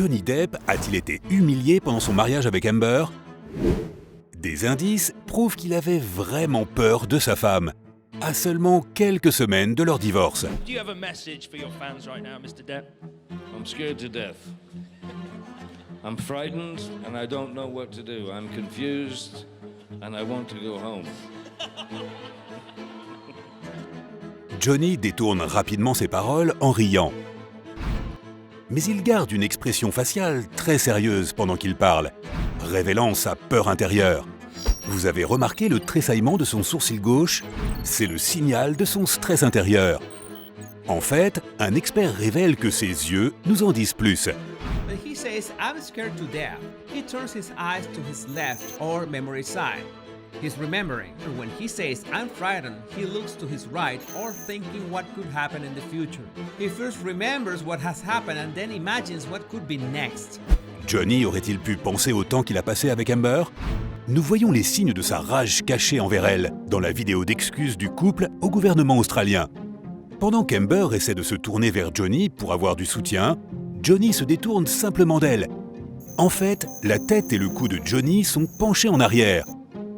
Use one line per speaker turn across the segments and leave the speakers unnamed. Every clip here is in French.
Johnny Depp a-t-il été humilié pendant son mariage avec Amber? Des indices prouvent qu'il avait vraiment peur de sa femme, à seulement quelques semaines de leur divorce.
Do you have a message for your fans right now, Mr. Depp?
I'm scared to death. I'm frightened and I don't know what to do. I'm confused and I want to go home.
Johnny détourne rapidement ses paroles en riant. Mais il garde une expression faciale très sérieuse pendant qu'il parle, révélant sa peur intérieure. Vous avez remarqué le tressaillement de son sourcil gauche? C'est le signal de son stress intérieur. En fait, un expert révèle que ses yeux nous en disent plus.
When he says, I'm scared to death, he turns his eyes to his left or memory side. He's remembering. When he says, I'm frightened, he looks to his right or thinking what could happen in the future. He first remembers what has happened and then imagines what could be next.
Johnny aurait-il pu penser au temps qu'il a passé avec Amber? Nous voyons les signes de sa rage cachée envers elle dans la vidéo d'excuses du couple au gouvernement australien. Pendant qu'Amber essaie de se tourner vers Johnny pour avoir du soutien, Johnny se détourne simplement d'elle. En fait, la tête et le cou de Johnny sont penchés en arrière,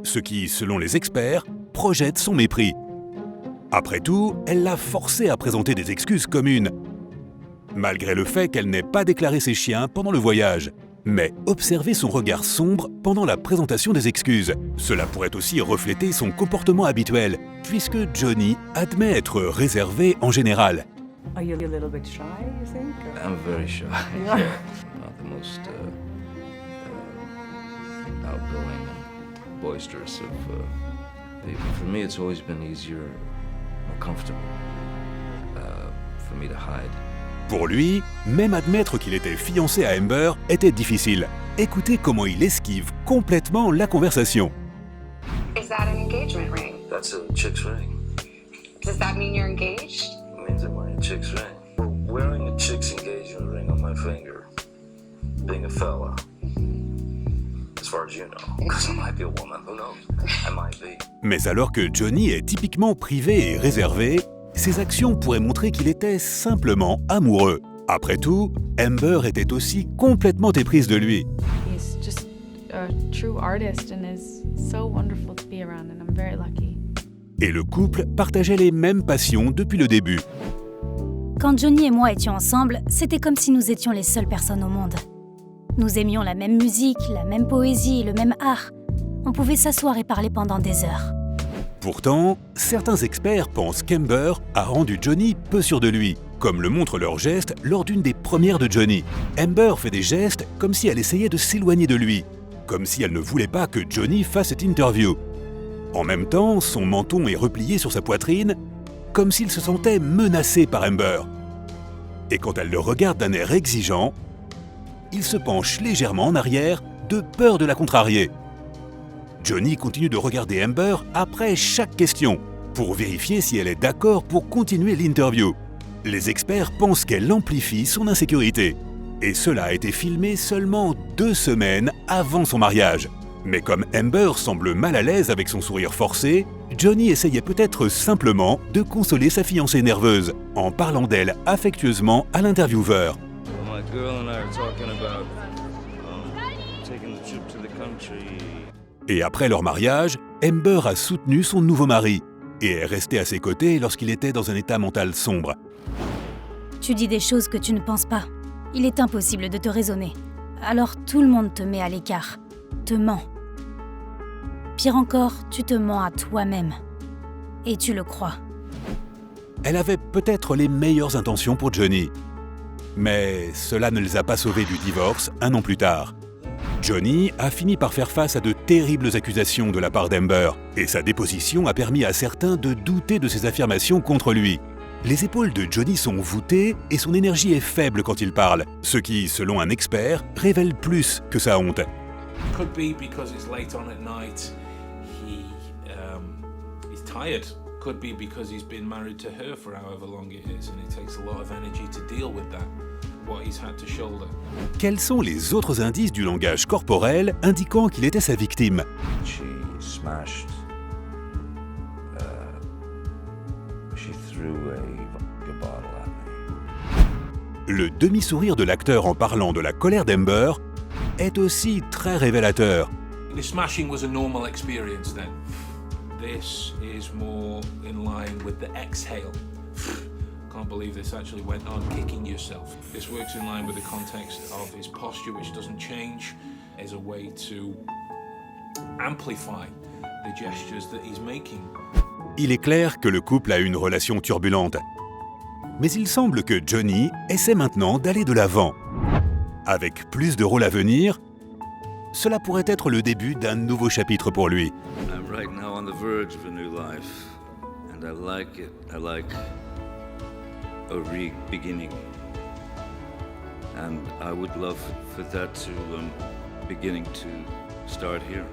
ce qui, selon les experts, projette son mépris. Après tout, elle l'a forcé à présenter des excuses communes, malgré le fait qu'elle n'ait pas déclaré ses chiens pendant le voyage. Mais observez son regard sombre pendant la présentation des excuses. Cela pourrait aussi refléter son comportement habituel, puisque Johnny admet être réservé en général.
Are you a little bit shy, you think? Or?
I'm very shy.
Yeah.
Not the most outgoing and boisterous of people. For me, it's always been easier, more comfortable for me to hide.
Pour lui, même admettre qu'il était fiancé à Amber était difficile. Écoutez comment il esquive complètement la conversation.
Is that an engagement ring?
That's a chick's ring.
Does that mean you're engaged?
It means I'm wearing a chick's ring. Well, wearing a chick's engagement ring on my finger, being a fella, as far as you know, because I might be a woman, who knows? I might be.
Mais alors que Johnny est typiquement privé et réservé, ses actions pourraient montrer qu'il était simplement amoureux. Après tout, Amber était aussi complètement éprise de lui.
He's just a true artist and is so wonderful to be around, and I'm very lucky.
Et le couple partageait les mêmes passions depuis le début.
Quand Johnny et moi étions ensemble, c'était comme si nous étions les seules personnes au monde. Nous aimions la même musique, la même poésie, le même art. On pouvait s'asseoir et parler pendant des heures.
Pourtant, certains experts pensent qu'Amber a rendu Johnny peu sûr de lui, comme le montrent leurs gestes lors d'une des premières de Johnny. Amber fait des gestes comme si elle essayait de s'éloigner de lui, comme si elle ne voulait pas que Johnny fasse cette interview. En même temps, son menton est replié sur sa poitrine, comme s'il se sentait menacé par Amber. Et quand elle le regarde d'un air exigeant, il se penche légèrement en arrière, de peur de la contrarier. Johnny continue de regarder Amber après chaque question, pour vérifier si elle est d'accord pour continuer l'interview. Les experts pensent qu'elle amplifie son insécurité. Et cela a été filmé seulement 2 semaines avant son mariage. Mais comme Amber semble mal à l'aise avec son sourire forcé, Johnny essayait peut-être simplement de consoler sa fiancée nerveuse, en parlant d'elle affectueusement à l'intervieweur.
Well, my girl and I are talking about taking the trip to the country.
Et après leur mariage, Amber a soutenu son nouveau mari et est restée à ses côtés lorsqu'il était dans un état mental sombre.
Tu dis des choses que tu ne penses pas. Il est impossible de te raisonner. Alors tout le monde te met à l'écart, te ment. Pire encore, tu te mens à toi-même. Et tu le crois.
Elle avait peut-être les meilleures intentions pour Johnny. Mais cela ne les a pas sauvés du divorce 1 an plus tard. Johnny a fini par faire face à de terribles accusations de la part d'Amber, et sa déposition a permis à certains de douter de ses affirmations contre lui. Les épaules de Johnny sont voûtées et son énergie est faible quand il parle, ce qui, selon un expert, révèle plus que sa honte.
Could be because it's late on at night. He's tired. Could be because he's been married to her for however long it is, and it takes a lot of energy to deal with that. What he's had to shoulder.
Quels sont les autres indices du langage corporel indiquant qu'il était sa victime?
She smashed. She threw a vodka bottle at me.
Le demi-sourire de l'acteur en parlant de la colère d'Amber est aussi très révélateur.
The smashing was a normal experience then. This is more in line with the exhale. Can't believe this actually went on, kicking yourself. This works in line with the context of his posture, which doesn't change, as a way to amplify the gestures that he's making.
Il est clair que le couple a une relation turbulente. Mais il semble que Johnny essaie maintenant d'aller de l'avant. Avec plus de rôles à venir, cela pourrait être le début d'un nouveau chapitre pour lui.
I'm right now on the verge of a new life, and I like it. I like a re-beginning, and I would love for that to beginning to start here.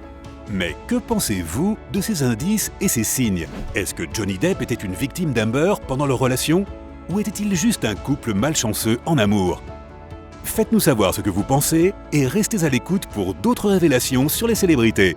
Mais que pensez-vous de ces indices et ces signes? Est-ce que Johnny Depp était une victime d'Amber pendant leur relation? Ou était-il juste un couple malchanceux en amour? Faites-nous savoir ce que vous pensez et restez à l'écoute pour d'autres révélations sur les célébrités.